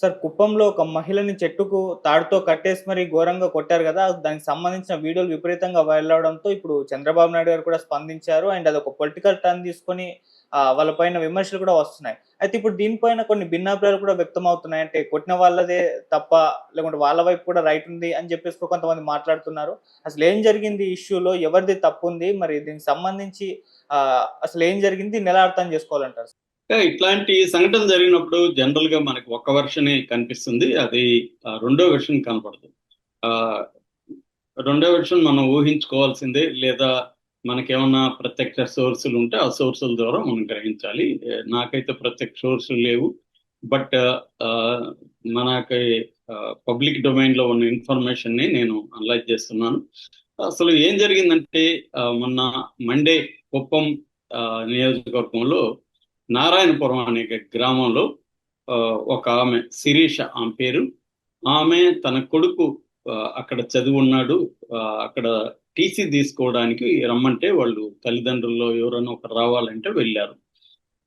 Sir కుప్పంలో ఒక మహిళని చెట్టుకు తాడుతో కట్టేసి మరి ఘోరంగా కొట్టారు గదా! దానికి సంబంధించిన వీడియోలు విపరీతంగా వైరల్ అవ్వడంతో ఇప్పుడు చంద్రబాబు నాయుడు గారు కూడా స్పందించారు. అండ్ అదొక పొలిటికల్ టర్న్ తీసుకొని వాళ్ళ పైన విమర్శలు కూడా వస్తున్నాయి. అయితే ఇప్పుడు దీనిపైన కొన్ని భిన్నాభిప్రాయాలు కూడా వ్యక్తమవుతున్నాయి. అంటే కొట్టిన వాళ్ళదే తప్ప, లేకుంటే వాళ్ళ వైపు కూడా రైట్ ఉంది అని చెప్పేసి కూడా కొంతమంది మాట్లాడుతున్నారు. అసలేం జరిగింది ఈ ఇష్యూలో? ఎవరిది తప్పుంది? మరి దీనికి సంబంధించి అసలేం జరిగింది? దీన్నెలా అర్థం చేసుకోవాలంటారు? ఇట్లాంటి సంఘటన జరిగినప్పుడు జనరల్ గా మనకి ఒక్క వెర్షనే కనిపిస్తుంది. అది రెండో వెర్షన్ కనపడదు. ఆ రెండో వెర్షన్ మనం ఊహించుకోవాల్సిందే, లేదా మనకేమన్నా ప్రత్యక్ష సోర్సులు ఉంటే ఆ సోర్సుల ద్వారా మనం గ్రహించాలి. నాకైతే ప్రత్యక్ష సోర్సులు లేవు. బట్ మనకి పబ్లిక్ డొమైన్ లో ఉన్న ఇన్ఫర్మేషన్ ని నేను అనలైజ్ చేస్తున్నాను. అసలు ఏం జరిగిందంటే మొన్న మండే కుప్పం నియోజకవర్గంలో నారాయణపురం అనే గ్రామంలో ఒక ఆమె శిరీష ఆమె పేరు. ఆమె తన కొడుకు అక్కడ చదివి ఉన్నాడు. అక్కడ టీసీ తీసుకోవడానికి రమ్మంటే వాళ్ళు తల్లిదండ్రుల్లో ఎవరైనా ఒకరు రావాలంటే వెళ్ళారు.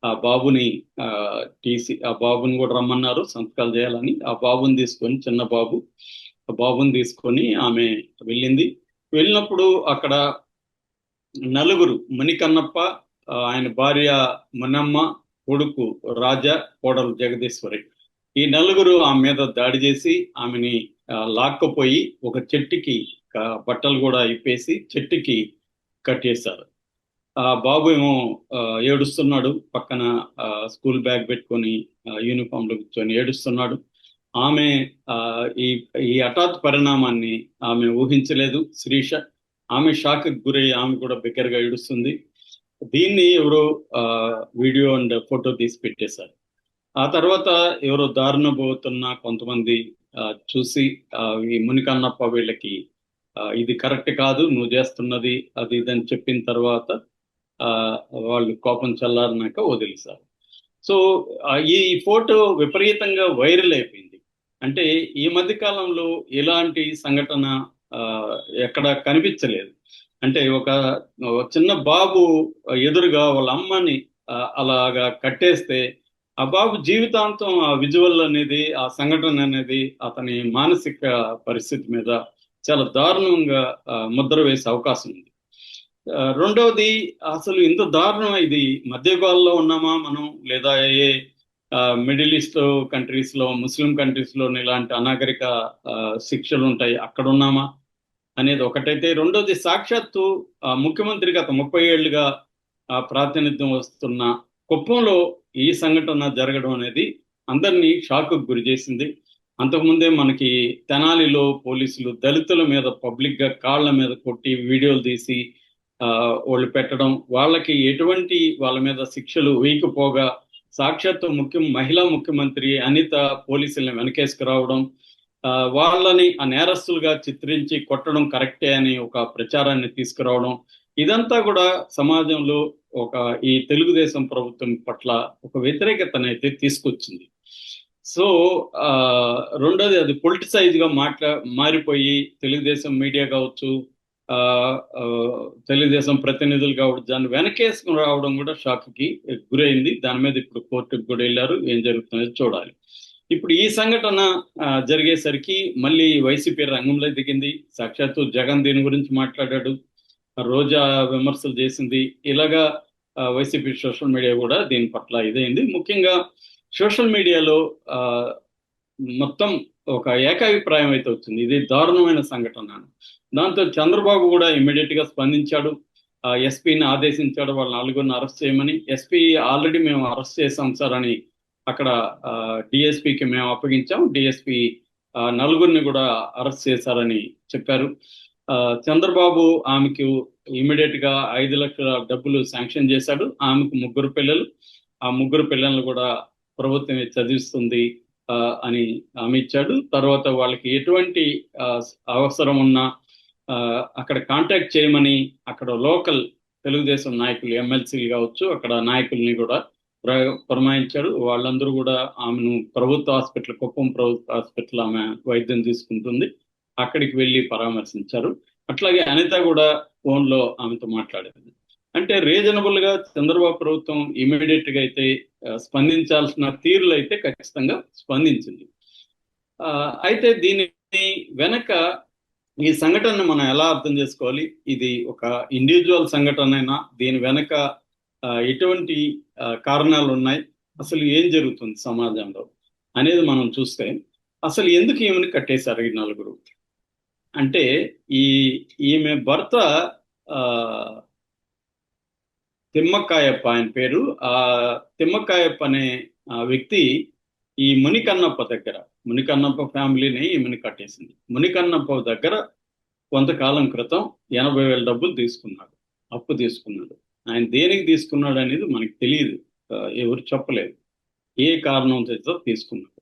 ఆ బాబుని ఆ బాబుని కూడా రమ్మన్నారు సంతకాలు చేయాలని. ఆ బాబుని తీసుకొని, చిన్న బాబు, ఆ బాబుని తీసుకొని ఆమె వెళ్ళింది. వెళ్ళినప్పుడు అక్కడ నలుగురు, మణికన్నప్ప, ఆయన భార్య మునమ్మ, కొడుకు రాజా, కోడలు జగదీశ్వరి, ఈ నలుగురు ఆమె మీద దాడి చేసి ఆమెని లాక్కపోయి ఒక చెట్టుకి బట్టలు కూడా ఇప్పేసి చెట్టుకి కట్టేశారు. ఆ బాబు ఏమో ఏడుస్తున్నాడు. పక్కన స్కూల్ బ్యాగ్ పెట్టుకొని యూనిఫామ్ లో కూర్చొని ఏడుస్తున్నాడు. ఆమె ఈ ఈ హఠాత్ పరిణామాన్ని ఆమె ఊహించలేదు. శిరీష ఆమె షాక్ గురై ఆమె కూడా బిగ్గరగా ఏడుస్తుంది. దీన్ని ఎవరో వీడియో అండ్ ఫోటో తీసి పెట్టేశారు. ఆ తర్వాత ఎవరో దారుణ పోతున్న కొంతమంది చూసి ఈ మునికన్నప్ప వీళ్ళకి ఇది కరెక్ట్ కాదు, నువ్వు చేస్తున్నది అది ఇదని చెప్పిన తర్వాత వాళ్ళు కోపం చల్లారినాక వదిలేశారు. సో ఈ ఫోటో విపరీతంగా వైరల్ అయిపోయింది. అంటే ఈ మధ్య కాలంలో ఇలాంటి సంఘటన ఎక్కడ కనిపించలేదు. అంటే ఒక చిన్న బాబు ఎదురుగా వాళ్ళ అమ్మని అలాగా కట్టేస్తే ఆ బాబు జీవితాంతం ఆ విజువల్ అనేది, ఆ సంఘటన అనేది అతని మానసిక పరిస్థితి మీద చాలా దారుణంగా ముద్ర వేసే అవకాశం ఉంది. రెండవది, అసలు ఇంత దారుణం ఇది మధ్యయుగాల్లో ఉన్నామా మనం, లేదా ఏ మిడిల్ ఈస్ట్ కంట్రీస్ లో, ముస్లిం కంట్రీస్ లో ఇలాంటి అనాగరిక శిక్షలు ఉంటాయి అక్కడ ఉన్నామా అనేది ఒకటైతే, రెండోది సాక్షాత్తు ముఖ్యమంత్రి గత 30 ఏళ్లుగా ప్రాతినిధ్యం వస్తున్న కుప్పంలో ఈ సంఘటన జరగడం అనేది అందరినీ షాక్ గురి చేసింది. అంతకుముందే మనకి తెనాలిలో పోలీసులు దళితుల మీద పబ్లిక్ గా కాళ్ల మీద కొట్టి వీడియోలు తీసి వాళ్ళు పెట్టడం, వాళ్ళకి ఎటువంటి వాళ్ళ మీద శిక్షలు వేయకపోగా సాక్షాత్తు మహిళా ముఖ్యమంత్రి అనిత పోలీసుల్ని వెనకేసుకురావడం, వాళ్ళని ఆ నేరస్తులుగా చిత్రించి కొట్టడం కరెక్టే అని ఒక ప్రచారాన్ని తీసుకురావడం, ఇదంతా కూడా సమాజంలో ఈ తెలుగుదేశం ప్రభుత్వం పట్ల ఒక వ్యతిరేకతనైతే తీసుకొచ్చింది. సో రెండోది, అది పొలిటిసైజ్ గా మారిపోయి తెలుగుదేశం మీడియా కావచ్చు, తెలుగుదేశం ప్రతినిధులు కావచ్చు, దాన్ని వెనకేసుకుని రావడం కూడా షాక్ కి గురైంది. దాని మీద ఇప్పుడు కోర్టుకు కూడా వెళ్ళారు. ఏం జరుగుతుందో చూడాలి. ఇప్పుడు ఈ సంఘటన జరిగేసరికి మళ్ళీ వైసీపీ రంగంలో దిగింది. సాక్షాత్తు జగన్ దీని గురించి మాట్లాడాడు, రోజా విమర్శలు చేసింది. ఇలాగా వైసీపీ సోషల్ మీడియా కూడా దీని పట్ల ఇదైంది. ముఖ్యంగా సోషల్ మీడియాలో మొత్తం ఒక ఏకాభిప్రాయం అయితే వచ్చింది, ఇది దారుణమైన సంఘటన. దాంతో చంద్రబాబు కూడా ఇమ్మీడియట్ గా స్పందించాడు. ఎస్పీని ఆదేశించాడు వాళ్ళ నలుగురిని అరెస్ట్ చేయమని. ఎస్పీ ఆల్రెడీ మేము అరెస్ట్ చేసాం సార్ అని అక్కడ డిఎస్పీకి మేము అప్పగించాం. డిఎస్పీ నలుగురిని కూడా అరెస్ట్ చేశారని చెప్పారు. చంద్రబాబు ఆమెకు ఇమ్మీడియట్ గా 5 లక్షల డబ్బులు శాంక్షన్ చేశాడు. ఆమెకు 3 పిల్లలు. ఆ 3 పిల్లలను కూడా ప్రభుత్వమే చదివిస్తుంది అని హామీ ఇచ్చాడు. తర్వాత వాళ్ళకి ఎటువంటి అవసరం ఉన్నా అక్కడ కాంటాక్ట్ చేయమని అక్కడ లోకల్ తెలుగుదేశం నాయకులు, ఎమ్మెల్సీలు కావచ్చు, అక్కడ నాయకుల్ని కూడా పురమాయించాడు. వాళ్ళందరూ కూడా ఆమెను ప్రభుత్వ హాస్పిటల్, కుప్పం ప్రభుత్వ హాస్పిటల్ ఆమె వైద్యం తీసుకుంటుంది, అక్కడికి వెళ్ళి పరామర్శించారు. అట్లాగే అనిత కూడా ఫోన్ లో ఆమెతో మాట్లాడింది. అంటే రీజనబుల్ గా చంద్రబాబు ప్రభుత్వం ఇమీడియట్ గా అయితే స్పందించాల్సిన తీరులో అయితే ఖచ్చితంగా స్పందించింది. అయితే దీని వెనక ఈ సంఘటనను మనం ఎలా అర్థం చేసుకోవాలి? ఇది ఒక ఇండివిజువల్ సంఘటనైనా దీని వెనక ఎటువంటి కారణాలు ఉన్నాయి, అసలు ఏం జరుగుతుంది సమాజంలో అనేది మనం చూస్తే, అసలు ఎందుకు ఈమెను కట్టేశారు ఈ నలుగురు అంటే, ఈ ఈమె భర్త ఆ తిమ్మక్కాయప్ప ఆయన పేరు. ఆ తిమ్మక్కాయప్ప అనే వ్యక్తి ఈ మునికన్నప్ప దగ్గర, మునికన్నప్ప ఫ్యామిలీని ఈమెను కట్టేసింది. మునికన్నప్ప దగ్గర కొంతకాలం క్రితం 80,000 డబ్బులు తీసుకున్నాడు, అప్పు తీసుకున్నాడు. ఆయన దేనికి తీసుకున్నాడు అనేది మనకి తెలియదు, ఎవరు చెప్పలేదు. ఏ కారణం చేత తీసుకున్నాడు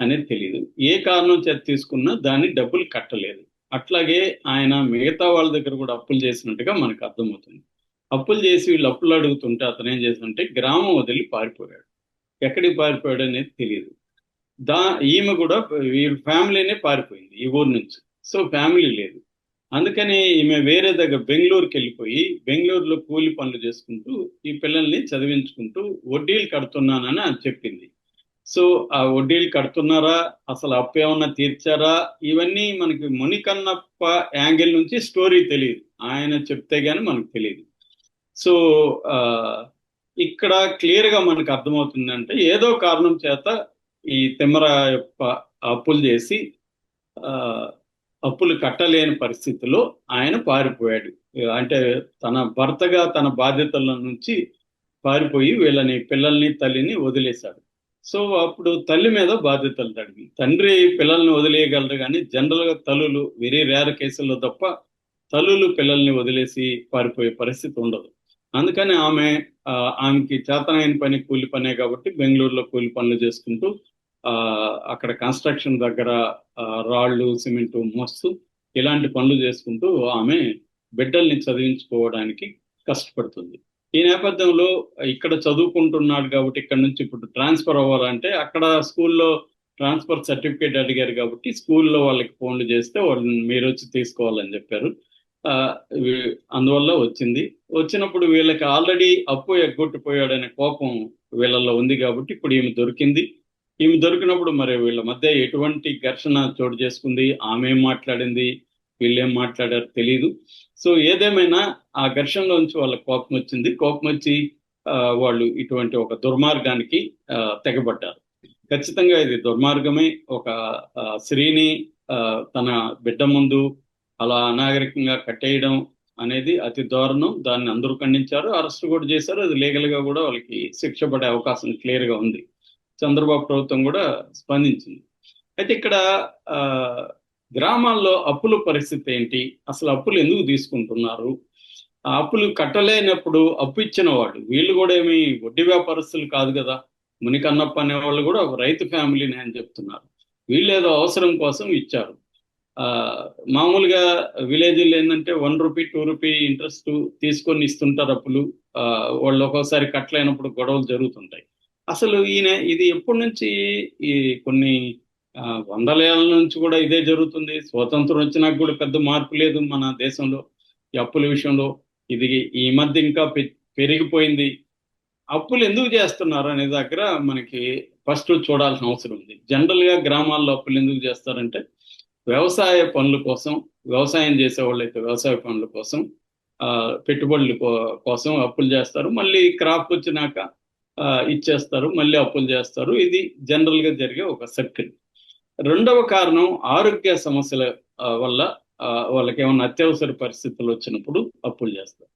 అనేది తెలియదు. ఏ కారణం చేత తీసుకున్నా దాన్ని డబ్బులు కట్టలేదు. అట్లాగే ఆయన మిగతా వాళ్ళ దగ్గర కూడా అప్పులు చేసినట్టుగా మనకు అర్థమవుతుంది. అప్పులు చేసి వీళ్ళు అప్పులు అడుగుతుంటే అతను ఏం చేస్తుంటే గ్రామం వదిలి పారిపోయాడు. ఎక్కడికి పారిపోయాడు అనేది తెలియదు. ఈమె కూడా వీళ్ళ ఫ్యామిలీనే పారిపోయింది ఈ ఊరు నుంచి. సో ఫ్యామిలీ లేదు. అందుకని ఈమె వేరే దగ్గర బెంగళూరుకి వెళ్ళిపోయి బెంగళూరులో కూలి పనులు చేసుకుంటూ ఈ పిల్లల్ని చదివించుకుంటూ వడ్డీలు కడుతున్నానని అని చెప్పింది. సో ఆ వడ్డీలు కడుతున్నారా, అసలు అప్పు ఏమన్నా తీర్చారా, ఇవన్నీ మనకి మునికన్నప్ప యాంగిల్ నుంచి స్టోరీ తెలియదు. ఆయన చెప్తే గానీ మనకు తెలియదు. సో ఇక్కడ క్లియర్ గా మనకు అర్థమవుతుందంటే ఏదో కారణం చేత ఈ తిమ్మరాయప్ప అప్పులు చేసి అప్పులు కట్టలేని పరిస్థితిలో ఆయన పారిపోయాడు. అంటే తన భర్తగా తన బాధ్యతల నుంచి పారిపోయి వీళ్ళని, పిల్లల్ని, తల్లిని వదిలేశాడు. సో అప్పుడు తల్లి మీద బాధ్యతలు తడిగి, తండ్రి పిల్లల్ని వదిలేయగలరు కానీ జనరల్ గా తల్లులు వెరీ రేర్ కేసుల్లో తప్ప తల్లులు పిల్లల్ని వదిలేసి పారిపోయే పరిస్థితి ఉండదు. అందుకని ఆమెకి చేతనైన పని కూలి పనే కాబట్టి బెంగళూరులో కూలి పనులు చేసుకుంటూ అక్కడ కన్స్ట్రక్షన్ దగ్గర రాళ్ళు, సిమెంటు మోస్తూ ఇలాంటి పనులు చేసుకుంటూ ఆమె బిడ్డల్ని చదివించుకోవడానికి కష్టపడుతుంది. ఈ నేపథ్యంలో ఇక్కడ చదువుకుంటున్నాడు కాబట్టి ఇక్కడ నుంచి ఇప్పుడు ట్రాన్స్ఫర్ అవ్వాలంటే అక్కడ స్కూల్లో ట్రాన్స్ఫర్ సర్టిఫికేట్ అడిగారు కాబట్టి స్కూల్లో వాళ్ళకి ఫోన్లు చేస్తే వాళ్ళని మీరు వచ్చి తీసుకోవాలని చెప్పారు. అందువల్ల వచ్చినప్పుడు వీళ్ళకి ఆల్రెడీ అప్పు ఎగ్గొట్టిపోయాడనే కోపం వీళ్ళల్లో ఉంది కాబట్టి ఇప్పుడు ఈమె దొరికింది. ఈమె దొరికినప్పుడు మరి వీళ్ళ మధ్య ఎటువంటి ఘర్షణ చోటు చేసుకుంది, ఆమె ఏం మాట్లాడింది, వీళ్ళేం మాట్లాడారు తెలియదు. సో ఏదేమైనా ఆ ఘర్షణలోంచి వాళ్ళకి కోపం వచ్చింది. కోపం వచ్చి వాళ్ళు ఇటువంటి ఒక దుర్మార్గానికి తెగబడ్డారు. ఖచ్చితంగా ఇది దుర్మార్గమే. ఒక స్త్రీని తన బిడ్డ ముందు అలా అనాగరికంగా కట్టేయడం అనేది అతి దారుణం. దాన్ని అందరూ ఖండించారు, అరెస్ట్ కూడా చేశారు. అది లీగల్ గా కూడా వాళ్ళకి శిక్ష పడే అవకాశం క్లియర్ గా ఉంది. చంద్రబాబు ప్రభుత్వం కూడా స్పందించింది. అయితే ఇక్కడ గ్రామాల్లో అప్పుల పరిస్థితి ఏంటి, అసలు అప్పులు ఎందుకు తీసుకుంటున్నారు, ఆ అప్పులు కట్టలేనప్పుడు అప్పు ఇచ్చిన వాళ్ళు వీళ్ళు కూడా ఏమి వడ్డీ వ్యాపారస్తులు కాదు కదా. మునికన్నప్ప అనే వాళ్ళు కూడా ఒక రైతు ఫ్యామిలీని అని చెప్తున్నారు. వీళ్ళు ఏదో అవసరం కోసం ఇచ్చారు. మామూలుగా విలేజ్లో ఏంటంటే 1 రూపీ 2 రూపీ ఇంట్రెస్ట్ తీసుకొని ఇస్తుంటారు అప్పులు. వాళ్ళు ఒక్కోసారి కట్టలేనప్పుడు గొడవలు జరుగుతుంటాయి. అసలు ఇది ఎప్పటి నుంచి, ఈ కొన్ని వందల ఏళ్ళ నుంచి కూడా ఇదే జరుగుతుంది. స్వాతంత్రం వచ్చినాక కూడా పెద్ద మార్పు లేదు మన దేశంలో ఈ అప్పుల విషయంలో. ఇది ఈ మధ్య ఇంకా పెరిగిపోయింది. అప్పులు ఎందుకు చేస్తున్నారు అనే దగ్గర మనకి ఫస్ట్ చూడాల్సిన అవసరం ఉంది. జనరల్ గా గ్రామాల్లో అప్పులు ఎందుకు చేస్తారంటే వ్యవసాయ పనుల కోసం, వ్యవసాయం చేసేవాళ్ళు అయితే వ్యవసాయ పనుల కోసం, పెట్టుబడుల కోసం అప్పులు చేస్తారు. మళ్ళీ క్రాప్ వచ్చినాక ఇచ్చేస్తారు, మళ్ళీ అప్పులు చేస్తారు. ఇది జనరల్ గా జరిగే ఒక సర్కిల్. రెండవ కారణం ఆరోగ్య సమస్యల వల్ల వాళ్ళకి ఏమైనా అత్యవసర పరిస్థితులు వచ్చినప్పుడు అప్పులు చేస్తారు.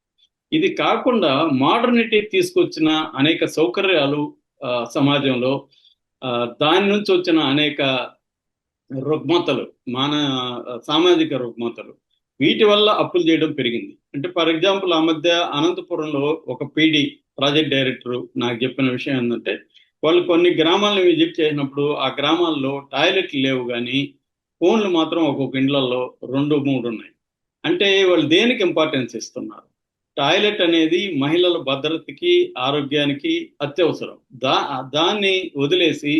ఇది కాకుండా మోడర్నిటీ తీసుకొచ్చిన అనేక సౌకర్యాలు సమాజంలో, దాని నుంచి వచ్చిన అనేక రుగ్మతలు, సామాజిక రుగ్మతలు, వీటి వల్ల అప్పులు చేయడం పెరిగింది. అంటే ఫర్ ఎగ్జాంపుల్ ఆ మధ్య అనంతపురంలో ఒక పీడి ప్రాజెక్ట్ డైరెక్టర్ నాకు చెప్పిన విషయం ఏంటంటే, వాళ్ళు కొన్ని గ్రామాలను విజిట్ చేసినప్పుడు ఆ గ్రామాల్లో టాయిలెట్లు లేవు కానీ ఫోన్లు మాత్రం ఒక్కొక్క ఇండ్లలో 2-3 ఉన్నాయి. అంటే వాళ్ళు దేనికి ఇంపార్టెన్స్ ఇస్తున్నారు? టాయిలెట్ అనేది మహిళల భద్రతకి, ఆరోగ్యానికి అత్యవసరం. దాన్ని వదిలేసి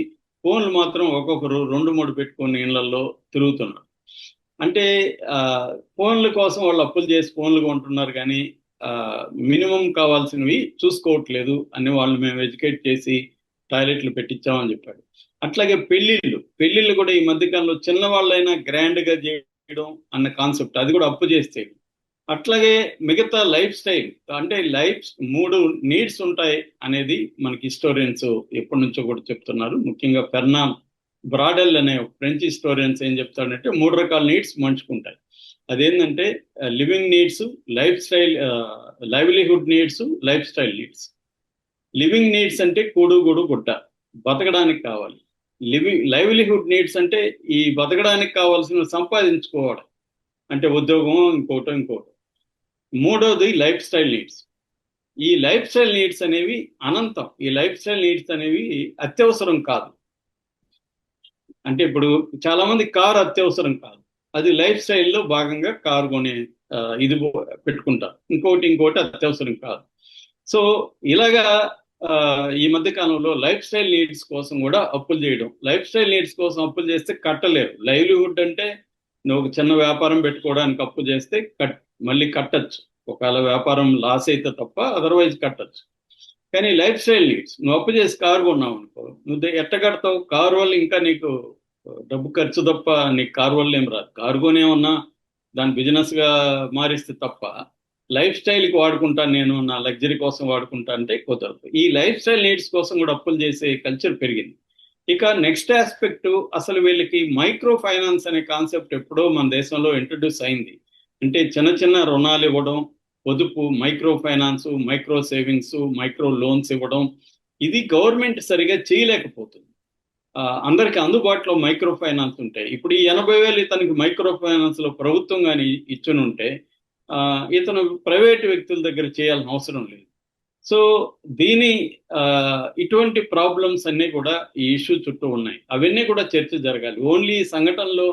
ఫోన్లు మాత్రం ఒక్కొక్కరు 2-3 పెట్టుకుని ఇళ్లలో తిరుగుతున్నారు. అంటే ఫోన్ల కోసం వాళ్ళు అప్పులు చేసి ఫోన్లు కొంటున్నారు కానీ మినిమం కావాల్సినవి చూసుకోవట్లేదు అని వాళ్ళు మేము ఎడ్యుకేట్ చేసి టాయిలెట్లు పెట్టించామని చెప్పాడు. అట్లాగే పెళ్లిళ్ళు కూడా ఈ మధ్యకాలంలో చిన్నవాళ్ళైనా గ్రాండ్ గా చేయడం అన్న కాన్సెప్ట్, అది కూడా అప్పు చేస్తే. అట్లాగే మిగతా లైఫ్ స్టైల్, అంటే లైఫ్ 3 నీడ్స్ ఉంటాయి అనేది మనకి హిస్టోరియన్స్ ఎప్పటి నుంచో కూడా చెప్తున్నారు. ముఖ్యంగా ఫెర్నాన్ బ్రాడెల్ అనే ఫ్రెంచ్ హిస్టోరియన్స్ ఏం చెప్తాడంటే 3 రకాల నీడ్స్ మనిషికుంటాయి. అదేంటంటే living needs, life style, livelihood needs, life style needs. Living needs అంటే కూడు గూడు గుడ్డ, బతకడానికి కావాలి. లైవ్లీహుడ్ నీడ్స్ అంటే ఈ బతకడానికి కావాల్సిన సంపాదించుకోవడం, అంటే ఉద్యోగం, ఇంకోటో. మూడోది లైఫ్ స్టైల్ నీడ్స్. ఈ లైఫ్ స్టైల్ నీడ్స్ అనేవి అనంతం. ఈ లైఫ్ స్టైల్ నీడ్స్ అనేవి అత్యవసరం కాదు. అంటే ఇప్పుడు చాలా మంది కారు అత్యవసరం కాదు, అది లైఫ్ స్టైల్లో భాగంగా కారు కొనే ఇది పెట్టుకుంటారు. ఇంకోటి అత్యవసరం కాదు. సో ఇలాగా ఈ మధ్య కాలంలో లైఫ్ స్టైల్ నీడ్స్ కోసం కూడా అప్పులు చేయడం. లైఫ్ స్టైల్ నీడ్స్ కోసం అప్పులు చేస్తే కట్టలేరు. లైవ్లీహుడ్ అంటే నువ్వు ఒక చిన్న వ్యాపారం పెట్టుకోవడానికి అప్పు చేస్తే మళ్ళీ కట్టచ్చు, ఒకవేళ వ్యాపారం లాస్ అయితే తప్ప, అదర్వైజ్ కట్టచ్చు. కానీ లైఫ్ స్టైల్ నీడ్స్, నువ్వు అప్పు చేసి కారు కొన్నావు అనుకో, నువ్వు ఎట్ట కడతావు? కారు వల్ల ఇంకా నీకు డబ్బు ఖర్చు తప్ప నీకు కారు వల్ల ఏం రాదు. కారు కొనే ఉన్నా దాన్ని బిజినెస్ గా మారిస్తే తప్ప లైఫ్ స్టైల్కి వాడుకుంటాను, నేను నా లగ్జరీ కోసం వాడుకుంటా అంటే కుదరదు. ఈ లైఫ్ స్టైల్ నీడ్స్ కోసం కూడా అప్పులు చేసే కల్చర్ పెరిగింది. ఇక నెక్స్ట్ ఆస్పెక్ట్, అసలు వీళ్ళకి మైక్రో ఫైనాన్స్ అనే కాన్సెప్ట్ ఎప్పుడో మన దేశంలో ఇంట్రడ్యూస్ అయింది. అంటే చిన్న చిన్న రుణాలు ఇవ్వడం, పొదుపు, micro finance, micro savings, micro loans ఇవ్వడం, ఇది గవర్నమెంట్ సరిగా చేయలేకపోతుంది. అందరికి అందుబాటులో మైక్రో ఫైనాన్స్ ఉంటాయి. ఇప్పుడు ఈ 80,000 ఇతనికి మైక్రో ఫైనాన్స్ లో ప్రభుత్వం కానీ ఇచ్చునుంటే ఇతను ప్రైవేట్ వ్యక్తుల దగ్గర చేయాల్సిన అవసరం లేదు. సో ఇటువంటి ప్రాబ్లమ్స్ అన్నీ కూడా ఈ ఇష్యూ చుట్టూ ఉన్నాయి. అవన్నీ కూడా చర్చ జరగాలి. ఓన్లీ సంఘటనలో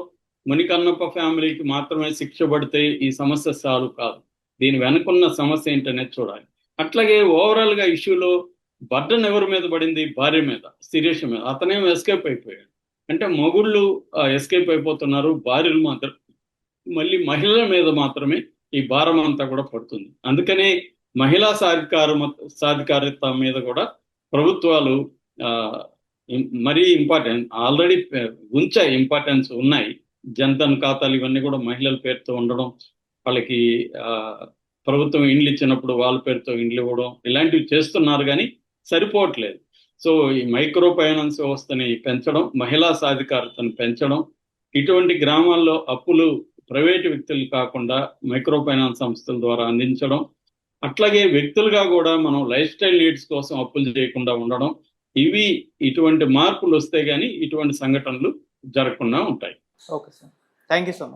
మునికన్నప్ప ఫ్యామిలీకి మాత్రమే శిక్ష పడితే ఈ సమస్య సాల్వ్ కాదు. దీని వెనుకున్న సమస్య ఏంటనేది చూడాలి. అట్లాగే ఓవరాల్ గా ఇష్యూలో బర్డన్ ఎవరి మీద పడింది? భార్య మీద, శిరీష మీద. అతనేమో ఎస్కేప్ అయిపోయాడు. అంటే మొగుళ్ళు ఎస్కేప్ అయిపోతున్నారు, భార్యలు మాత్రం మళ్ళీ మహిళల మీద మాత్రమే ఈ భారం అంతా కూడా పడుతుంది. అందుకనే మహిళా సాధికారిత మీద కూడా ప్రభుత్వాలు మరీ ఇంపార్టెంట్, ఆల్రెడీ ఇంపార్టెన్స్ ఉన్నాయి. జన్ధన్ ఖాతాలు ఇవన్నీ కూడా మహిళల పేరుతో ఉండడం, వాళ్ళకి ప్రభుత్వం ఇండ్లు ఇచ్చినప్పుడు వాళ్ళ పేరుతో ఇండ్లు ఇవ్వడం, ఇలాంటివి చేస్తున్నారు కానీ సరిపోవట్లేదు. సో ఈ మైక్రో ఫైనాన్స్ వ్యవస్థని పెంచడం, మహిళా సాధికారతను పెంచడం, ఇటువంటి గ్రామాల్లో అప్పులు ప్రైవేటు వ్యక్తులు కాకుండా మైక్రో ఫైనాన్స్ సంస్థల ద్వారా అందించడం, అట్లాగే వ్యక్తులుగా కూడా మనం లైఫ్ స్టైల్ నీడ్స్ కోసం అప్పులు చేయకుండా ఉండడం, ఇటువంటి మార్పులు వస్తే గానీ ఇటువంటి సంఘటనలు జరగకుండా ఉంటాయి. Okay sir, thank you so much.